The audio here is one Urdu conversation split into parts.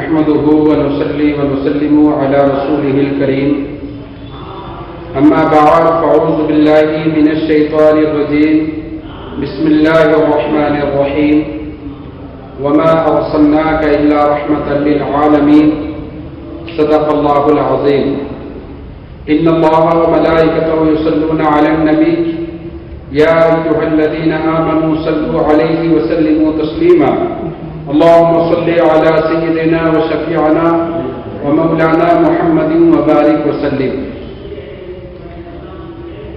نحمده ونصلي ونسلم على رسوله الكريم أما بعد فأعوذ بالله من الشيطان الرجيم بسم الله الرحمن الرحيم وما أرسلناك إلا رحمة للعالمين صدق الله العظيم إن الله وملائكته يصلون على النبي يا أيها الذين آمنوا صلوا عليه وسلموا تسليما اللهم صل على سيدنا وشفيعنا ومولانا محمد وبارك وسلم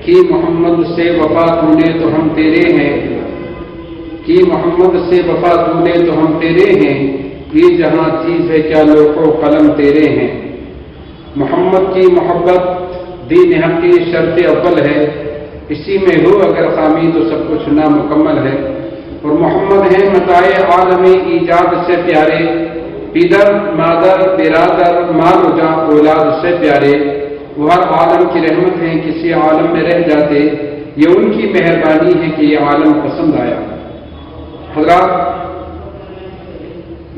کہ محمد سے وفا تو نے تو ہم تیرے ہیں، کہ محمد سے وفا تو نے تو ہم تیرے ہیں، یہ جہاں چیز ہے کیا لوح و قلم تیرے ہیں۔ محمد کی محبت دین حق کی شرط اول ہے، اسی میں ہو اگر خامی تو سب کچھ نامکمل ہے۔ اور محمد ہیں متاع عالم ایجاد سے پیارے، پیدر مادر برادر مال و جاں اولاد سے پیارے، وہ ہر عالم کی رحمت ہیں، کسی عالم میں رہ جاتے یہ ان کی مہربانی ہے کہ یہ عالم پسند آیا۔ حضرات،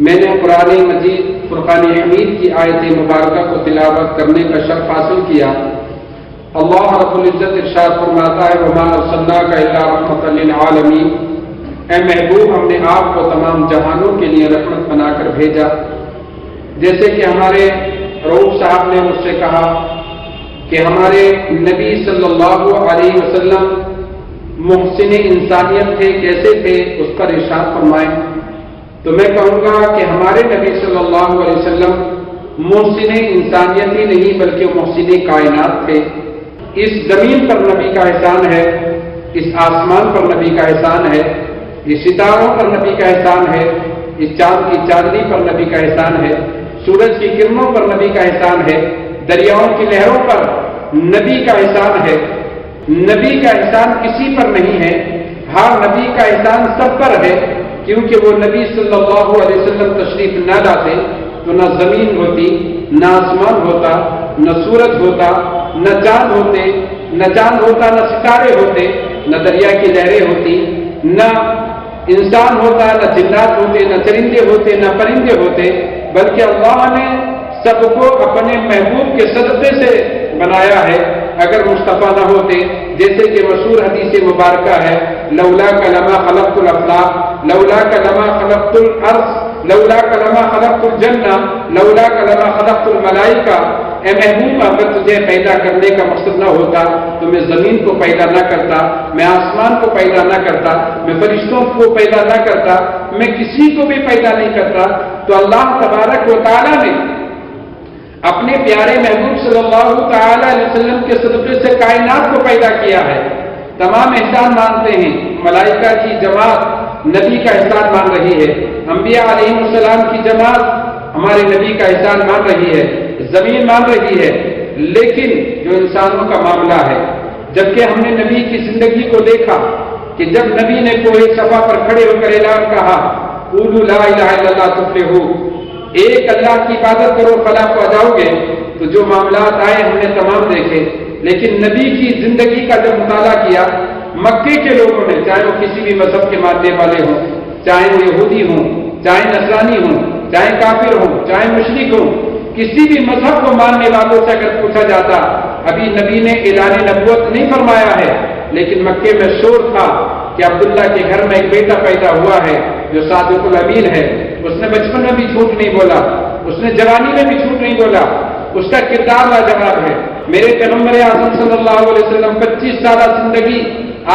میں نے قرآن مجید فرقان حمید کی آیت مبارکہ کو تلاوت کرنے کا شرف حاصل کیا۔ اللہ رب العزت ارشاد فرماتا ہے وما ارسلناک الا رحمۃ للعالمین، اے محبوب ہم نے آپ کو تمام جہانوں کے لیے رحمت بنا کر بھیجا۔ جیسے کہ ہمارے رؤوف صاحب نے مجھ سے کہا کہ ہمارے نبی صلی اللہ علیہ وسلم محسن انسانیت تھے، کیسے تھے اس پر ارشاد فرمائیں، تو میں کہوں گا کہ ہمارے نبی صلی اللہ علیہ وسلم محسن انسانیت ہی نہیں بلکہ محسن کائنات تھے۔ اس زمین پر نبی کا احسان ہے، اس آسمان پر نبی کا احسان ہے، اس ستاروں پر نبی کا احسان ہے، اس چاند کی چاندنی پر نبی کا احسان ہے، سورج کی کرنوں پر نبی کا احسان ہے، دریاؤں کی لہروں پر نبی کا احسان ہے۔ نبی کا احسان کسی پر نہیں ہے، ہر نبی کا احسان سب پر ہے، کیونکہ وہ نبی صلی اللہ علیہ وسلم تشریف نہ لاتے تو نہ زمین ہوتی، نہ آسمان ہوتا، نہ سورج ہوتا، نہ چاند ہوتے، نہ چاند ہوتا، نہ ستارے ہوتے، نہ دریا کی لہریں ہوتی، نہ انسان ہوتا، نہ جنات ہوتے، نہ چرندے ہوتے، نہ پرندے ہوتے، بلکہ اللہ نے سب کو اپنے محبوب کے صدقے سے بنایا ہے۔ اگر مصطفیٰ نہ ہوتے، جیسے کہ مشہور حدیث مبارکہ ہے لولاک لما خلقت الافلاق، لولاک لما خلقت الارض، لولاک لما خلقت الجنہ، لولاک لما خلقت الملائکہ، اے محبوب اگر تجھے پیدا کرنے کا مقصد نہ ہوتا تو میں زمین کو پیدا نہ کرتا، میں آسمان کو پیدا نہ کرتا، میں فرشتوں کو پیدا نہ کرتا، میں کسی کو بھی پیدا نہیں کرتا۔ تو اللہ تبارک و تعالیٰ نے اپنے پیارے محبوب صلی اللہ تعالی علیہ وسلم کے صدقے سے کائنات کو پیدا کیا ہے۔ تمام احسان مانتے ہیں، ملائکہ کی جماعت نبی کا احسان مان رہی ہے، انبیاء علیہ السلام کی جماعت ہمارے نبی کا احسان مان رہی ہے، زمین مان رہی ہے، لیکن جو انسانوں کا معاملہ ہے، جبکہ ہم نے نبی کی زندگی کو دیکھا کہ جب نبی نے کوئی صفا پر کھڑے ہو کر اعلان کہا قولوا لا الہ الا اللہ تفلحوا، ایک اللہ کی عبادت کرو فلاح پا جاؤ گے، تو جو معاملات آئے ہم نے تمام دیکھے، لیکن نبی کی زندگی کا جب مطالعہ کیا مکے کے لوگوں نے، چاہے وہ کسی بھی مذہب کے ماننے والے ہوں، چاہے وہ یہودی ہوں، چاہے نصرانی ہوں، چاہے کافر ہوں، چاہے مشرک ہوں، کسی بھی مذہب کو ماننے والوں سے اگر پوچھا جاتا ابھی نبی نے اعلان نبوت نہیں فرمایا ہے، لیکن مکے میں شور تھا کہ عبداللہ کے گھر میں ایک بیٹا پیدا ہوا ہے جو صادق الامین ہے، اس نے بچپن میں بھی جھوٹ نہیں بولا، اس نے جوانی میں بھی جھوٹ نہیں بولا، اس کا کردار لاجواب ہے۔ میرے پیغمبر اعظم صلی اللہ علیہ وسلم 25 سالہ زندگی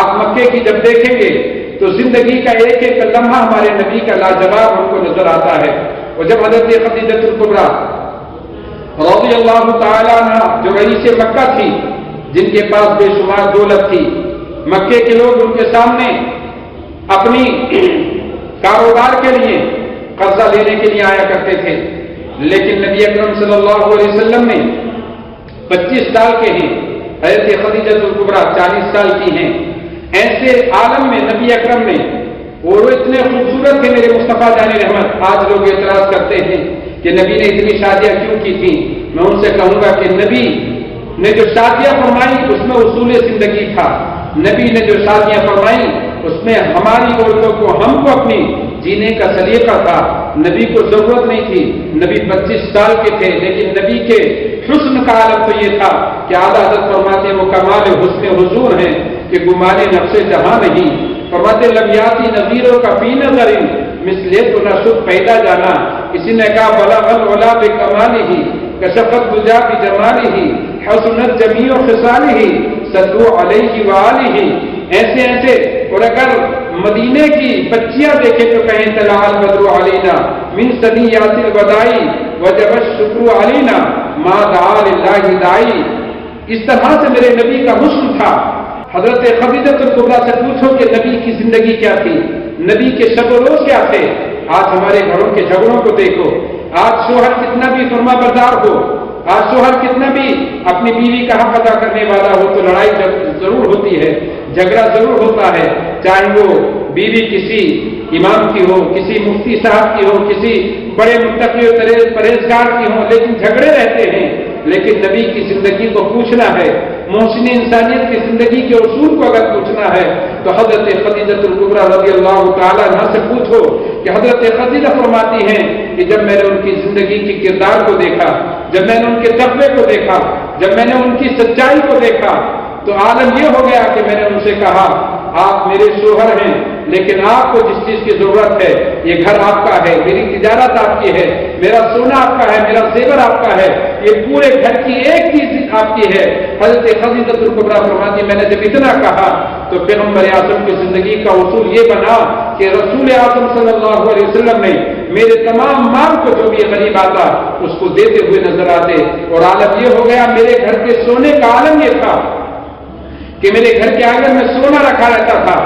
آپ مکے کی جب دیکھیں گے تو زندگی کا ایک ایک لمحہ ہمارے نبی کا لاجواب ہم کو نظر آتا ہے۔ اور جب حضرت خدیجہ الکبریٰ رضی اللہ تعالیٰ عنہ جو رئیس مکہ تھی، جن کے پاس بے شمار دولت تھی، مکے کے لوگ ان کے سامنے اپنی کاروبار کے لیے قرضہ لینے کے لیے آیا کرتے تھے، لیکن نبی اکرم صلی اللہ علیہ وسلم نے 25 سال کے ہیں، حضرت خدیجہ الکبریٰ 40 سال کی ہیں، ایسے عالم میں نبی اکرم نے، اور وہ اتنے خوبصورت تھے میرے مصطفیٰ جان رحمت۔ آج لوگ اعتراض کرتے ہیں کہ نبی نے اتنی شادیاں کیوں کی تھیں، میں ان سے کہوں گا کہ نبی نے جو شادیاں فرمائی اس میں اصول زندگی تھا، نبی نے جو شادیاں فرمائی اس میں ہماری عورتوں کو، ہم کو اپنی جینے کا سلیقہ تھا، نبی کو ضرورت نہیں تھی، نبی 25 سال کے تھے، لیکن نبی کے حسن کا عالم تو یہ تھا کہ اعلیٰ حضرت فرماتے وہ کمال حسن حضور ہیں کہ گمان نفس جہاں نہیں، فرماتے لمیاتی نظیروں کا فی نظر مثلے تو نہ شد پیدا جانا، کسی نے کہا بلغ العلا بکمالہ کشفت دجا بجمالہ حسنت جمیع خصالہ صلوا علیہ وآلہ، ایسے ایسے۔ اور اگر مدینے کی بچیاں دیکھیں تو کہیں طلع البدر علینا من ثنیات الوداع وجب الشکر علینا ما دعا للہ داعی، اس طرح سے میرے نبی کا حسن تھا۔ حضرت خدیجہ الکبریٰ سے پوچھو کہ نبی کی زندگی کیا تھی، نبی کے شب و روز کیا تھے۔ آج ہمارے گھروں کے جھگڑوں کو دیکھو، آج شوہر کتنا بھی فرما بردار ہو، آج شوہر کتنا بھی اپنی بیوی کا حق ادا کرنے والا ہو تو لڑائی ضرور ہوتی ہے، جھگڑا ضرور ہوتا ہے، چاہے وہ بیوی کسی امام کی ہو، کسی مفتی صاحب کی ہو، کسی بڑے متقی و پرہیزگار کی ہو، لیکن جھگڑے رہتے ہیں۔ لیکن نبی کی زندگی کو پوچھنا ہے، محسن انسانیت کی زندگی کے اصول کو اگر پوچھنا ہے تو حضرت خدیجہ الکبریٰ رضی اللہ تعالیٰ عنہ سے پوچھو کہ حضرت خدیجہ فرماتی ہیں کہ جب میں نے ان کی زندگی کے کردار کو دیکھا، جب میں نے ان کے تقوی کو دیکھا، جب میں نے ان کی سچائی کو دیکھا تو عالم یہ ہو گیا کہ میں نے ان سے کہا آپ میرے شوہر ہیں، لیکن آپ کو جس چیز کی ضرورت ہے یہ گھر آپ کا ہے، میری تجارت آپ کی ہے، میرا سونا آپ کا ہے، میرا زیور آپ کا ہے، یہ پورے گھر کی ایک چیز آپ کی ہے۔ حضرت خدیجہ الکبریٰ فرماتی میں نے جب اتنا کہا تو پیغمبر اعظم کی زندگی کا اصول یہ بنا کہ رسول اعظم صلی اللہ علیہ وسلم نے میرے تمام مال کو جو بھی غریب آتا اس کو دیتے ہوئے نظر آتے، اور عالم یہ ہو گیا میرے گھر کے سونے کا عالم یہ تھا کہ میرے گھر کے آنگن میں سونا رکھا رہتا تھا،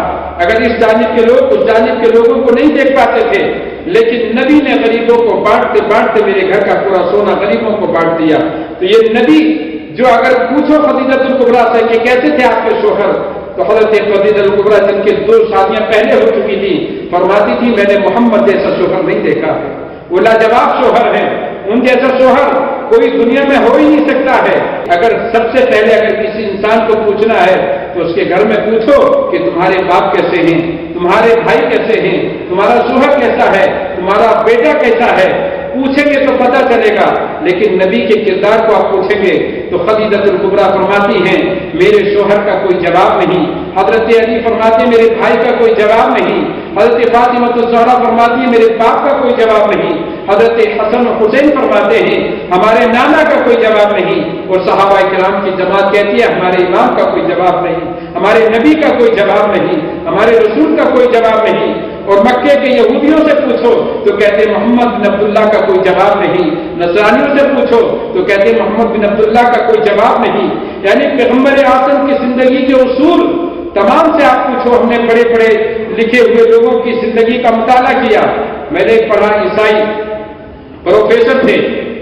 اگر اس جانب کے لوگ اس جانب کے لوگوں کو نہیں دیکھ پاتے تھے، لیکن نبی نے غریبوں کو بانٹتے بانٹتے میرے گھر کا پورا سونا غریبوں کو بانٹ دیا۔ تو یہ نبی جو اگر پوچھو خدیجہ الکبریٰ سے کہ کیسے تھے آپ کے شوہر، تو حضرت خدیجہ الکبریٰ جن کے 2 شادیاں پہلے ہو چکی تھی فرماتی تھی میں نے محمد جیسا شوہر نہیں دیکھا ہے، وہ لاجواب شوہر ہیں، ان جیسا شوہر کوئی دنیا میں ہو ہی نہیں سکتا ہے۔ اگر سب سے پہلے اگر کسی انسان کو پوچھنا ہے تو اس کے گھر میں پوچھو کہ تمہارے باپ کیسے ہیں، تمہارے بھائی کیسے ہیں، تمہارا شوہر کیسا ہے، تمہارا بیٹا کیسا ہے، پوچھیں گے تو پتہ چلے گا۔ لیکن نبی کے کردار کو آپ پوچھیں گے تو خدیجہ الکبریٰ فرماتی ہیں میرے شوہر کا کوئی جواب نہیں، حضرت علی فرماتی میرے بھائی کا کوئی جواب نہیں، حضرت فاطمہ الزہرا فرماتی ہے میرے باپ کا کوئی جواب نہیں، حضرت حسن و حسین فرماتے ہیں ہمارے نانا کا کوئی جواب نہیں، اور صحابہ کرام کی جماعت کہتی ہے ہمارے امام کا کوئی جواب نہیں، ہمارے نبی کا کوئی جواب نہیں، ہمارے رسول کا کوئی جواب نہیں۔ اور مکے کے یہودیوں سے پوچھو تو کہتے محمد بن عبداللہ کا کوئی جواب نہیں، نصرانیوں سے پوچھو تو کہتے محمد بن عبداللہ کا کوئی جواب نہیں۔ یعنی پیغمبر اعظم کی زندگی کے اصول تمام سے آپ پوچھو، ہم نے بڑے بڑے لکھے ہوئے لوگوں کی زندگی کا مطالعہ کیا۔ میں نے پڑھا عیسائی پروفیسر تھے،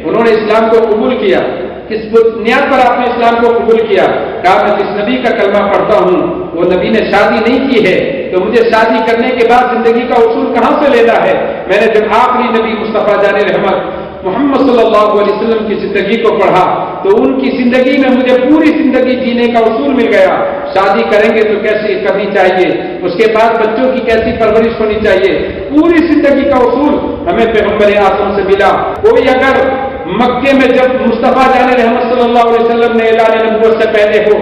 انہوں نے اسلام کو قبول کیا، کس بنیاد پر آپ نے اسلام کو قبول کیا؟ کہا میں جس نبی کا کلمہ پڑھتا ہوں وہ نبی نے شادی نہیں کی ہے تو مجھے شادی کرنے کے بعد زندگی کا اصول کہاں سے لینا ہے؟ میں نے جب آخری نبی مصطفیٰ جان رحمت محمد صلی اللہ علیہ وسلم کی زندگی کو پڑھا تو ان کی زندگی میں مجھے پوری زندگی جینے کا اصول مل گیا۔ شادی کریں گے تو کیسی کرنی چاہیے، اس کے بعد بچوں کی کیسی پرورش ہونی چاہیے، پوری زندگی کا اصول ہمیں پیغمبر اعظم سے ملا۔ کوئی اگر مکے میں جب مصطفیٰ جان رحمت صلی اللہ علیہ وسلم نے اعلان نبوت سے پہلے ہو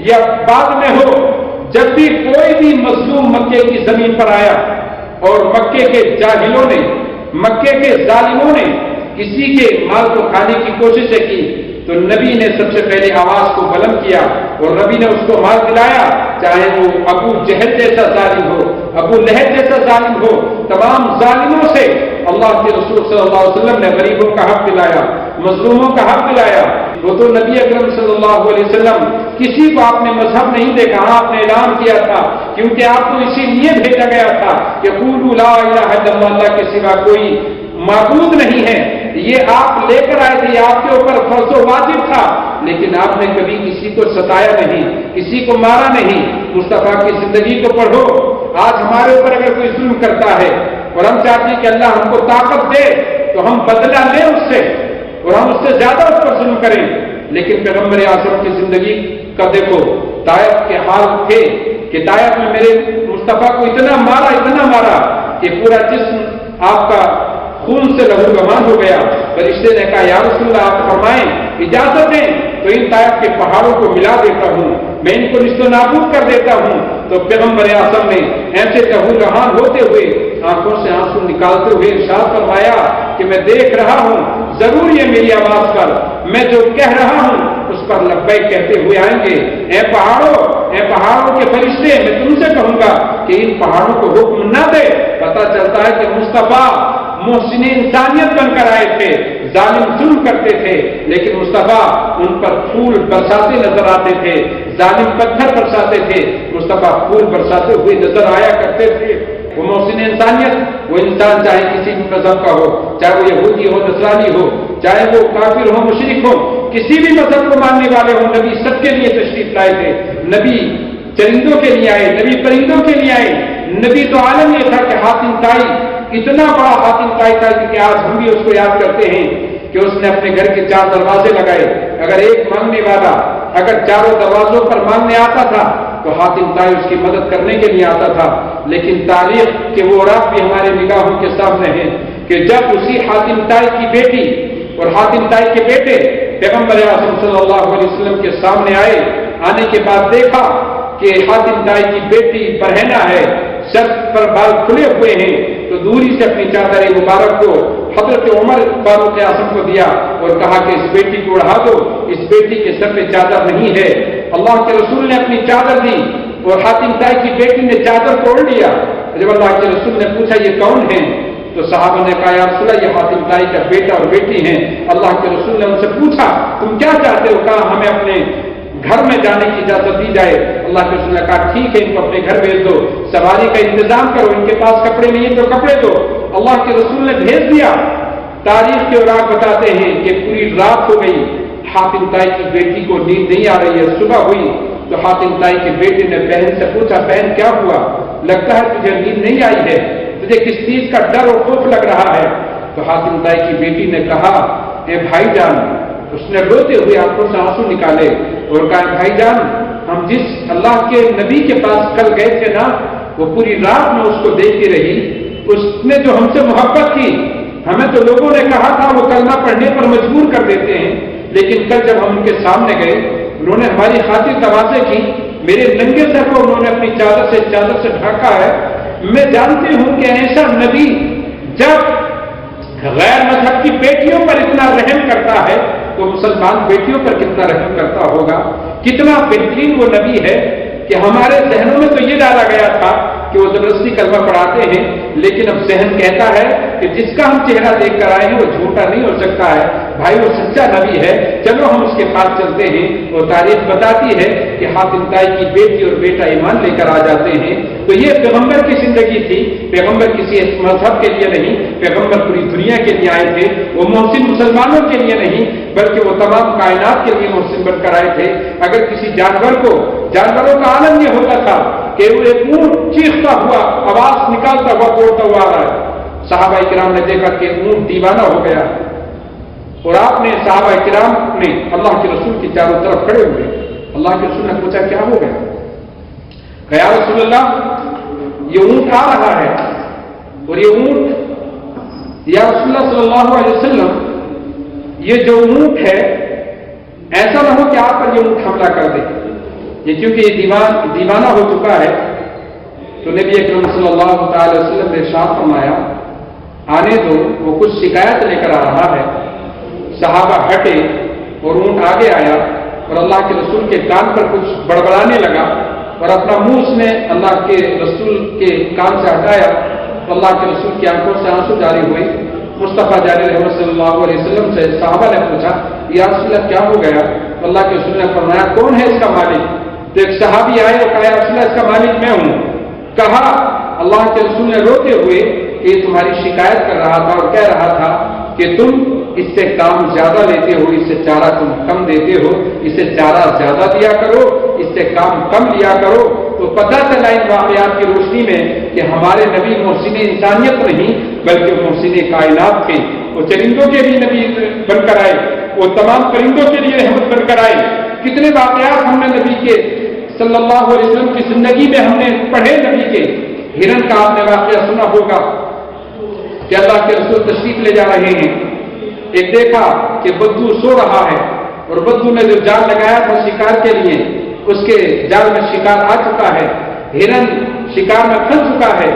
یا بعد میں ہو، جب بھی کوئی بھی مظلوم مکے کی زمین پر آیا اور مکے کے جاہلوں نے، مکے کے ظالموں نے کسی کے مال کو کھانے کی کوششیں کی تو نبی نے سب سے پہلے آواز کو بلند کیا اور نبی نے اس کو مال دلایا، چاہے وہ ابو جہل جیسا ظالم ہو، ابو لہب جیسا ظالم ہو، تمام ظالموں سے اللہ کے رسول صلی اللہ علیہ وسلم نے غریبوں کا حق دلایا، مظلوموں کا حق دلایا۔ وہ تو نبی اکرم صلی اللہ علیہ وسلم کسی کو آپ نے مذہب نہیں دیکھا، آپ نے اعلان کیا تھا کیونکہ آپ کو اسی لیے بھیجا گیا تھا کہ قولوا لا الہ الا اللہ، اللہ کے سوا کوئی معبود نہیں ہے۔ یہ آپ لے کر آئے تھے، یہ آپ کے اوپر فرض و واجب تھا، لیکن آپ نے کبھی کسی کو ستایا نہیں، کسی کو مارا نہیں۔ مصطفیٰ کی زندگی کو پڑھو، آج ہمارے اوپر اگر کوئی ظلم کرتا ہے اور ہم چاہتے ہیں کہ اللہ ہم کو طاقت دے تو ہم بدلہ لیں اس سے اور ہم اس سے زیادہ اس پر ظلم کریں، لیکن پیغمبر اعظم کی زندگی کا دیکھو، طائف کے حال تھے کہ طائف میں میرے مصطفیٰ کو اتنا مارا کہ پورا جسم آپ کا خون سے لہو لہان ہو گیا۔ فرشتے نے کہا یا رسول اللہ آپ فرمائیں، اجازت دیں تو ان طائف کے پہاڑوں کو ملا دیتا ہوں، میں ان کو نشت و نابود کر دیتا ہوں۔ تو پیغمبر اعظم نے ایسے لہو لہان ہوتے ہوئے آنکھوں سے آنسو نکالتے ہوئے ارشاد فرمایا کہ میں دیکھ رہا ہوں ضرور یہ میری آواز پر میں جو کہہ رہا ہوں اس پر لبیک کہتے ہوئے آئیں گے۔ اے پہاڑوں کے فرشتے، میں تم سے کہوں گا کہ ان پہاڑوں کو حکم نہ دے۔ پتہ چلتا ہے کہ مصطفیٰ محسن انسانیت بن کر آئے تھے، ظالم ظلم کرتے تھے، لیکن مصطفیٰ ان پر پھول برساتے نظر آتے تھے، ظالم پتھر برساتے تھے، مصطفیٰ پھول برساتے ہوئے نظر آیا کرتے تھے۔ وہ محسن انسانیت، وہ انسان چاہے کسی بھی مذہب کا ہو، چاہے وہ یہودی ہو، نصرانی ہو، چاہے وہ کافر ہو، مشرک ہو، کسی بھی مذہب کو ماننے والے ہوں، نبی سب کے لیے تشریف لائے تھے۔ نبی چرندوں کے لیے آئے، نبی پرندوں کے لیے آئے۔ نبی تو عالم یہ تھا کہ حاتم طائی، اتنا بڑا حاتم طائی تھا کہ آج ہم بھی اس کو یاد کرتے ہیں کہ اس نے اپنے گھر کے 4 دروازے لگائے۔ اگر ایک مانگنے والا اگر چاروں دروازوں پر مانگنے آتا تھا تو حاتم طائی اس کی مدد کرنے کے لیے آتا تھا۔ لیکن تاریخ کے وہ راہ بھی ہمارے نگاہوں کے سامنے ہیں کہ جب اسی حاتم طائی کی بیٹی اور حاتم طائی کے بیٹے پیغمبر اعظم صلی اللہ علیہ وسلم کے سامنے آئے، آنے کے بعد دیکھا کہ حاتم طائی کی بیٹی برہنہ ہے، سر پر بال کھلے ہوئے ہیں، تو دوری سے اپنی چادر مبارک کو حضرت عمر فاروق اعظم کو دیا اور کہا کہ اس بیٹی کو اڑا دو، اس بیٹی کے سر پہ چادر نہیں ہے۔ اللہ کے رسول نے اپنی چادر دی اور حاتم طائی کی بیٹی نے چادر کو اوڑھ لیا۔ جب اللہ کے رسول نے پوچھا یہ کون ہیں تو صحابہ نے کہا یا رسول اللہ یہ حاتم طائی کا بیٹا اور بیٹی ہیں۔ اللہ کے رسول نے ان سے پوچھا تم کیا چاہتے ہو؟ کہا ہمیں اپنے گھر میں جانے کی اجازت دی جائے۔ اللہ کے رسول نے کہا ٹھیک ہے ان کو اپنے گھر بھیج دو، سواری کا انتظام کرو، ان کے پاس کپڑے نہیں تو کپڑے دو۔ اللہ کے رسول نے بھیج دیا۔ تاریخ کے اوراق بتاتے ہیں کہ پوری رات ہو گئی، حاتم طائی کی بیٹی کو نیند نہیں آ رہی ہے۔ صبح ہوئی تو حاتم طائی کے بیٹے نے بہن سے پوچھا بہن کیا ہوا؟ لگتا ہے تجھے نیند نہیں آئی ہے، تجھے کس چیز کا ڈر اور خوف لگ رہا ہے؟ تو حاتم طائی کی بیٹی نے کہا اے بھائی جان، اس نے روتے ہوئے آنکھوں سے آنسو نکالے اور کہا بھائی جان ہم جس اللہ کے نبی کے پاس کل گئے تھے نا، وہ پوری رات میں اس کو دیکھتی رہی، اس نے جو ہم سے محبت کی، ہمیں تو لوگوں نے کہا تھا وہ کلمہ پڑھنے پر مجبور کر دیتے ہیں، لیکن کل جب ہم ان کے سامنے گئے انہوں نے ہماری خاطر توازے کی، میرے ننگے سر کو انہوں نے اپنی چادر سے ڈھکا ہے۔ میں جانتی ہوں کہ ایسا نبی جب غیر مذہب کی بیٹیوں پر اتنا رحم کرتا ہے تو مسلمان بیٹیوں پر کتنا رحم کرتا ہوگا۔ کتنا بہترین وہ نبی ہے کہ ہمارے ذہنوں میں تو یہ ڈالا گیا تھا کہ وہ زبردستی کلمہ پڑھاتے ہیں، لیکن اب ذہن کہتا ہے کہ جس کا ہم چہرہ دیکھ کر آئے ہیں وہ جھوٹا نہیں ہو سکتا ہے، بھائی وہ سچا نبی ہے، چلو ہم اس کے پاس چلتے ہیں۔ اور تاریخ بتاتی ہے کہ حاتم طائی کی بیٹی اور بیٹا ایمان لے کر آ جاتے ہیں۔ تو یہ پیغمبر کی زندگی تھی، پیغمبر کسی مذہب کے لیے نہیں، پیغمبر پوری دنیا کے لیے آئے تھے۔ وہ محسن مسلمانوں کے لیے نہیں بلکہ وہ تمام کائنات کے لیے محسن بن کر آئے تھے۔ اگر کسی جانوروں کا عالم یہ ہوتا تھا کہ وہ ایک اونٹ چیختا ہوا، آواز نکالتا ہوا دوڑتا ہوا آ رہا ہے، صحابہ کرام نے دیکھا کہ اونٹ دیوانہ ہو گیا، اور آپ نے صحابہ کرام نے اللہ کے رسول کی چاروں طرف کھڑے ہوئے۔ اللہ کے رسول نے پوچھا کیا ہو گیا؟ کہ یا رسول اللہ یہ اونٹ آ رہا ہے، اور یہ اونٹ یا رسول اللہ صلی اللہ علیہ وسلم یہ جو اونٹ ہے ایسا نہ ہو کہ آپ پر یہ اونٹ حملہ کر دے، یہ کیونکہ یہ دیوانہ ہو چکا ہے۔ تو نبی اکرم صلی اللہ تعالی وسلم نے ارشاد فرمایا آنے دو، وہ کچھ شکایت لے کر آ رہا ہے۔ صحابہ ہٹے اور اونٹ آگے آیا اور اللہ کے رسول کے کان پر کچھ بڑبڑانے لگا اور اپنا منہ اس نے اللہ کے رسول کے کان سے ہٹایا تو اللہ کے رسول کی آنکھوں سے آنسو جاری ہوئے۔ مصطفیٰ جاری رحمت صلی اللہ علیہ وسلم سے صحابہ نے پوچھا یا رسول اللہ کیا ہو گیا؟ تو اللہ کے رسول نے فرمایا کون ہے اس کا مالک؟ تو ایک صحابی آئے اور کہا یا رسول اللہ اس کا مالک میں ہوں۔ کہا اللہ کے رسول نے روتے ہوئے کہ یہ تمہاری شکایت کر رہا تھا اور کہہ رہا تھا کہ تم اس سے کام زیادہ لیتے ہو، اس سے چارہ تم کم دیتے ہو، اس سے چارہ زیادہ دیا کرو، اس سے کام کم لیا کرو۔ تو پتہ چلا ان واقعات کی روشنی میں کہ ہمارے نبی محسن انسانیت نہیں بلکہ محسن کائنات تھے۔ وہ چرندوں کے لیے نبی بن کر آئے، وہ تمام پرندوں کے لیے رحمت بن کر آئے۔ کتنے واقعات ہم نے نبی کے صلی اللہ علیہ وسلم کی زندگی میں ہم نے پڑھے، نبی کے ہرن کا آپ نے واقعہ سنا ہوگا کہ اللہ کے رسول تشریف لے جا رہے ہیں، ایک دیکھا کہ بدو سو رہا ہے، اور بدو نے جو جال لگایا تھا شکار کے لیے، اس کے جال میں شکار آ چکا ہے، ہرن شکار میں پھنس چکا ہے۔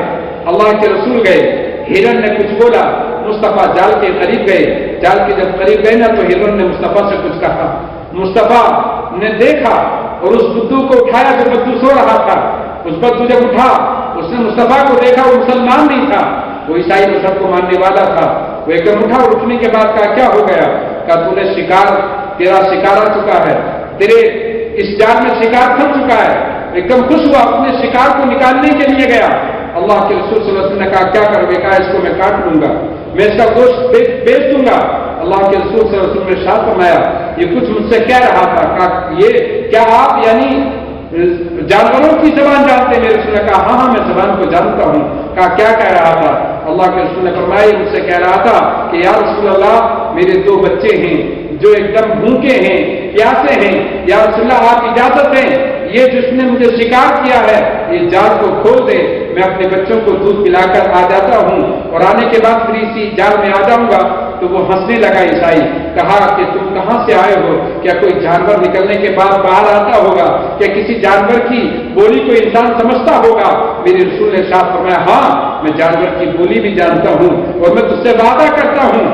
اللہ کے رسول گئے، ہرن نے کچھ بولا، مصطفیٰ جال کے قریب گئے، جال کے جب قریب گئے نا تو ہرن نے مصطفیٰ سے کچھ کہا، مصطفیٰ نے دیکھا اور اس بدو کو اٹھایا جو بدو سو رہا تھا۔ اس بدو جب اٹھا، اس نے مصطفیٰ کو دیکھا، وہ مسلمان نہیں تھا، وہ عیسائی مذہب کو ماننے والا تھا۔ وہ ایک دم اٹھا اور اٹھنے کے بعد کہا کیا ہو گیا؟ کہا تو نے شکار، تیرا شکار آ چکا ہے، تیرے اس جال میں شکار پھنس چکا ہے۔ ایک دم خوش ہوا، اپنے شکار کو نکالنے کے لیے گیا۔ اللہ کے رسول صلی اللہ علیہ وسلم نے کہا کیا کرو گے؟ کہا اس کو میں کاٹ لوں گا، میں اس کا گوشت بیچ دوں گا۔ اللہ کے رسول صلی اللہ علیہ وسلم نے ارشاد فرمایا یہ کچھ مجھ سے کہہ رہا تھا، کہا یہ کیا آپ یعنی جانوروں کی زبان جانتے ہیں؟ میرے رسول نے کہا ہاں ہاں میں زبان کو جانتا ہوں۔ کہا کیا کہہ رہا تھا؟ اللہ کے رسول نے فرمایا یہ مجھ سے کہہ رہا تھا کہ یا رسول اللہ میرے 2 بچے ہیں جو ایک دم بھوکے ہیں، پیاسے ہیں، یا رسول اللہ آپ اجازت دیں یہ جس نے مجھے شکار کیا ہے یہ جال کو کھول دے، میں اپنے بچوں کو دودھ پلا کر آ جاتا ہوں اور آنے کے بعد پھر اسی جال میں آ جاؤں گا۔ تو وہ ہنسنے لگا عیسائی، کہا کہ تم کہاں سے آئے ہو؟ کیا کوئی جانور نکلنے کے بعد باہر آتا ہوگا؟ کیا کسی جانور کی بولی کو انسان سمجھتا ہوگا؟ میرے رسول نے ارشاد فرمایا ہاں میں جانور کی بولی بھی جانتا ہوں اور میں تجھ سے وعدہ کرتا ہوں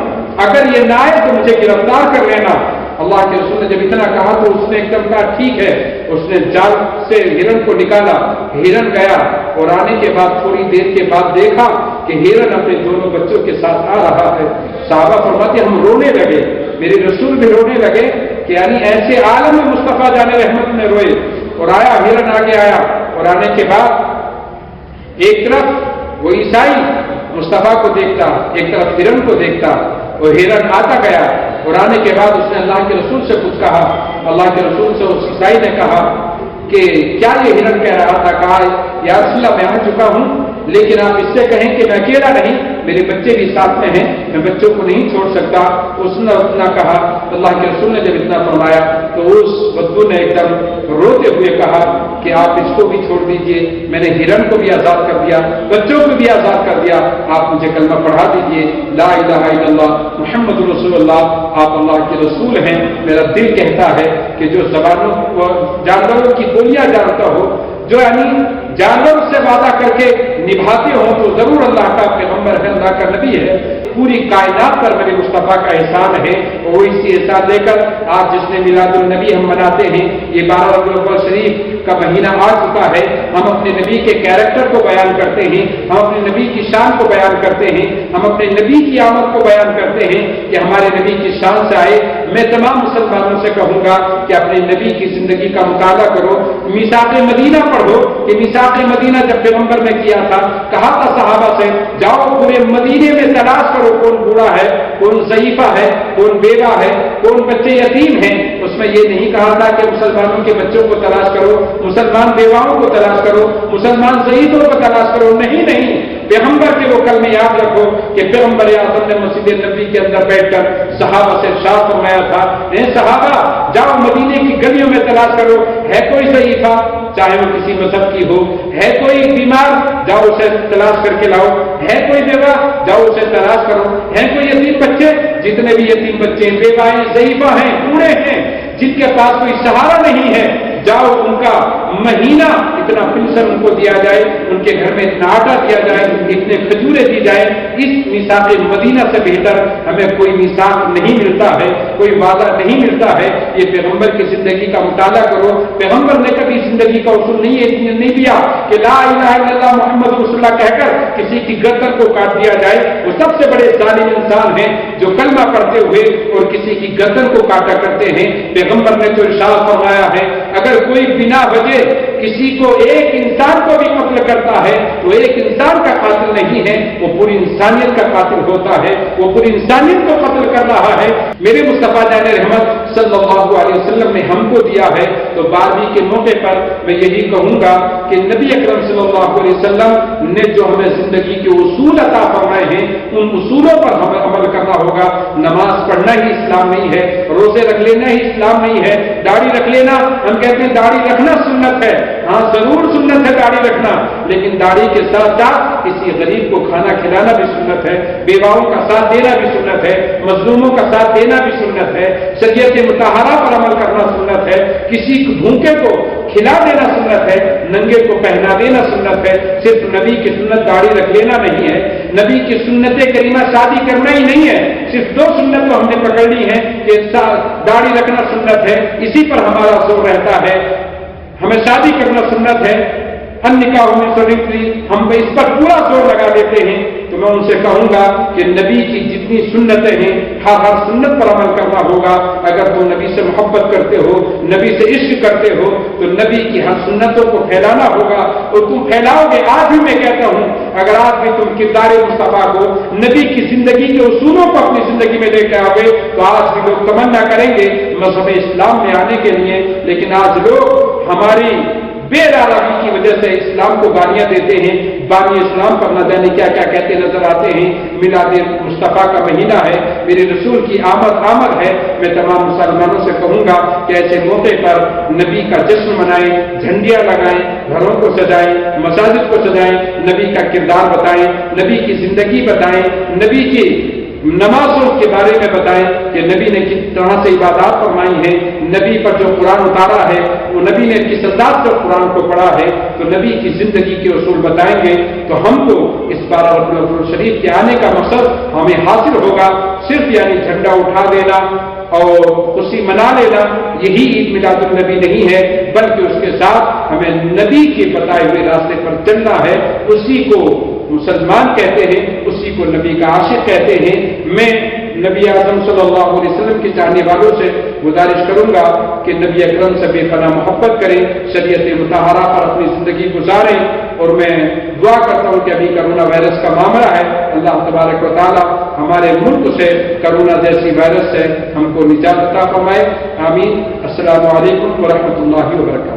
اگر یہ نہ آئے تو مجھے گرفتار کر لینا۔ اللہ کے رسول نے جب اتنا کہا تو اس نے ایک دم کہا ٹھیک ہے، اس نے جال سے ہرن کو نکالا، ہرن گیا اور آنے کے بعد تھوڑی دیر کے بعد دیکھا کہ ہرن اپنے دونوں بچوں کے ساتھ آ رہا ہے۔ صحابہ فرماتے ہم رونے لگے، میرے رسول بھی رونے لگے کہ یعنی ایسے عالم میں مصطفیٰ جان رحمت میں روئے۔ اور آیا ہرن آگے آیا اور آنے کے بعد ایک طرف وہ عیسائی مصطفیٰ کو دیکھتا، ایک طرف ہرن کو دیکھتا، وہ ہرن آتا گیا اور آنے کے بعد اس نے اللہ کے رسول سے کچھ کہا۔ اللہ کے رسول سے اس عیسائی نے کہا کہ کیا یہ ہرن کہہ رہا تھا؟ کہا یا رسول اللہ میں آ چکا ہوں لیکن آپ اس سے کہیں کہ میں اکیلا نہیں، میرے بچے بھی ساتھ میں ہیں، میں بچوں کو نہیں چھوڑ سکتا۔ اس نے اتنا کہا، اللہ کے رسول نے جب اتنا فرمایا تو اس بدو نے ایک دم روتے ہوئے کہا کہ آپ اس کو بھی چھوڑ دیجئے، میں نے ہرن کو بھی آزاد کر دیا، بچوں کو بھی آزاد کر دیا، آپ مجھے کلمہ پڑھا دیجئے لا الہ الا اللہ محمد رسول اللہ، آپ اللہ کے رسول ہیں۔ میرا دل کہتا ہے کہ جو زبانوں جانوروں کی بولیاں جانتا ہو، جو یعنی جانور سے وعدہ کر کے نبھاتے ہوں تو ضرور اللہ کا پیغمبر ہے، اللہ کا نبی ہے۔ پوری کائنات پر میرے مصطفیٰ کا احسان ہے، اور وہ اسی احسان لے کر آج جس نے میلاد النبی ہم مناتے ہیں، یہ 12 ربیع الاول شریف کا مہینہ آ چکا ہے، ہم اپنے نبی کے کیریکٹر کو بیان کرتے ہیں، ہم اپنے نبی کی شان کو بیان کرتے ہیں، ہم اپنے نبی کی آمد کو بیان کرتے ہیں کہ ہمارے نبی کی شان سے آئے۔ میں تمام مسلمانوں سے کہوں گا کہ اپنے نبی کی زندگی کا مطالعہ کرو، میثاق مدینہ پڑھو کہ میثاق مدینہ جب پیغمبر نے کیا تھا، کہا تھا صحابہ سے جاؤ پورے مدینے میں تلاش کرو کون بوڑھا ہے، کون ضعیفہ ہے، کون بیوہ ہے، کون بچے یتیم ہیں۔ اس میں یہ نہیں کہا تھا کہ مسلمانوں کے بچوں کو تلاش کرو، مسلمان بیواؤں کو تلاش کرو، مسلمان ضعیفوں کو تلاش کرو، نہیں نہیں، پیغمبر کے وہ کلمے یاد رکھو کہ پیغمبر اعظم نے مسجد نبی کے اندر بیٹھ کر صحابہ سے ارشاد فرمایا تھا اے صحابہ جاؤ مدینے کی گلیوں میں تلاش کرو، ہے کوئی ضعیفہ چاہے وہ کسی مذہب کی ہو، ہے کوئی بیمار جاؤ اسے تلاش کر کے لاؤ، ہے کوئی بیوہ جاؤ اسے تلاش کرو، ہے کوئی یتیم بچے، جتنے بھی یتیم بچے بیوائیں ضعیفہ ہیں، بوڑھے ہیں، جن کے پاس کوئی سہارا نہیں ہے، جاؤ ان کا مہینہ اتنا پنشن ان کو دیا جائے، ان کے گھر میں اتنا آٹا دیا جائے، اتنے کھجورے دی جائے۔ اس میثاق مدینہ سے بہتر ہمیں کوئی میثاق نہیں ملتا ہے، کوئی وعدہ نہیں ملتا ہے۔ یہ پیغمبر کی زندگی کا مطالعہ کرو، پیغمبر نے کبھی زندگی کا اصول نہیں دیا کہ لا الہ الا اللہ محمد رسول اللہ کہہ کر کسی کی گردن کو کاٹ دیا جائے۔ وہ سب سے بڑے ظالم انسان ہیں جو کلمہ پڑھتے ہوئے اور کسی کی گردن کو کاٹا کرتے ہیں۔ پیغمبر نے تو ارشاد فرمایا ہے اگر کوئی بنا وجہ کسی کو ایک انسان کو بھی قتل کرتا ہے تو ایک انسان کا قاتل نہیں ہے، وہ پوری انسانیت کا قاتل ہوتا ہے، وہ پوری انسانیت کو قتل کر رہا ہے۔ میرے مصطفیٰ جان رحمت صلی اللہ علیہ وسلم نے ہم کو دیا ہے، تو 12ویں کے موقع پر میں یہی کہوں گا کہ نبی اکرم صلی اللہ علیہ وسلم نے جو ہمیں زندگی کے اصول عطا فرمائے ہیں ان اصولوں پر ہمیں عمل کرنا ہوگا. نماز پڑھنا ہی اسلام نہیں ہے, روزے رکھ لینا ہی اسلام نہیں ہے, داڑھی رکھ لینا, ہم کہتے ہیں داڑھی رکھنا سنت ہے, ہاں ضرور سنت ہے داڑھی رکھنا, لیکن داڑھی کے ساتھ ساتھ کسی غریب کو کھانا کھلانا بھی سنت ہے, بیواؤں کا ساتھ دینا بھی سنت ہے, مظلوموں کا ساتھ دینا بھی سنت ہے, شریعت مطہرہ پر عمل کرنا سنت ہے, کسی بھوکے کو کھلا دینا سنت ہے, ننگے کو پہنا دینا سنت ہے. صرف نبی کی سنت داڑھی رکھ لینا نہیں ہے, نبی کی سنت کریمہ شادی کرنا ہی نہیں ہے. صرف دو سنت تو ہم نے پکڑ لی ہیں کہ داڑھی رکھنا سنت ہے, اسی پر ہمارا زور رہتا ہے, ہمیں شادی کرنا سنت ہے, النکاح من سنتی, ہم اس پر پورا زور لگا دیتے ہیں. تو میں ان سے کہوں گا کہ نبی کی جتنی سنتیں ہیں ہر سنت پر عمل کرنا ہوگا. اگر تم نبی سے محبت کرتے ہو, نبی سے عشق کرتے ہو, تو نبی کی ہر سنتوں کو پھیلانا ہوگا, اور تم پھیلاؤ گے. آج بھی میں کہتا ہوں, اگر آج بھی تم کردار مصطفیٰ کو, نبی کی زندگی کے اصولوں کو اپنی زندگی میں لے کے آؤ گے, تو آج بھی لوگ تمنا کریں گے مذہب اسلام میں آنے کے لیے. لیکن آج لوگ ہماری بے راغبی کی وجہ سے اسلام کو گالیاں دیتے ہیں, بانی اسلام پر نہ جانے کیا کیا کہتے نظر آتے ہیں. میلاد مصطفیٰ کا مہینہ ہے, میرے رسول کی آمد ہے. میں تمام مسلمانوں سے کہوں گا کہ ایسے موقع پر نبی کا جشن منائیں, جھنڈیاں لگائیں, گھروں کو سجائیں, مساجد کو سجائیں, نبی کا کردار بتائیں, نبی کی زندگی بتائیں, نبی کی نمازوں کے بارے میں بتائیں کہ نبی نے کس طرح سے عبادات فرمائی ہیں, نبی پر جو قرآن اتارا ہے وہ نبی نے کس انداز سے قرآن کو پڑھا ہے, تو نبی کی زندگی کے اصول بتائیں گے. تو ہم کو اس بار ربیع الاول شریف کے آنے کا مقصد ہمیں حاصل ہوگا. صرف یعنی جھنڈا اٹھا دینا اور خوشی منا لینا, یہی عید میلاد النبی نہیں ہے, بلکہ اس کے ساتھ ہمیں نبی کے بتائے ہوئے راستے پر چلنا ہے. اسی کو مسلمان کہتے ہیں, اسی کو نبی کا عاشق کہتے ہیں. میں نبی اعظم صلی اللہ علیہ وسلم کے چاہنے والوں سے گزارش کروں گا کہ نبی اکرم سے بے پناہ محبت کریں, شریعت مطہرہ پر اپنی زندگی گزاریں. اور میں دعا کرتا ہوں کہ ابھی کرونا وائرس کا معاملہ ہے, اللہ تبارک و تعالی ہمارے ملک سے کرونا جیسی وائرس سے ہم کو نجات عطا فرمائے. آمین. السلام علیکم ورحمۃ اللہ وبرکاتہ.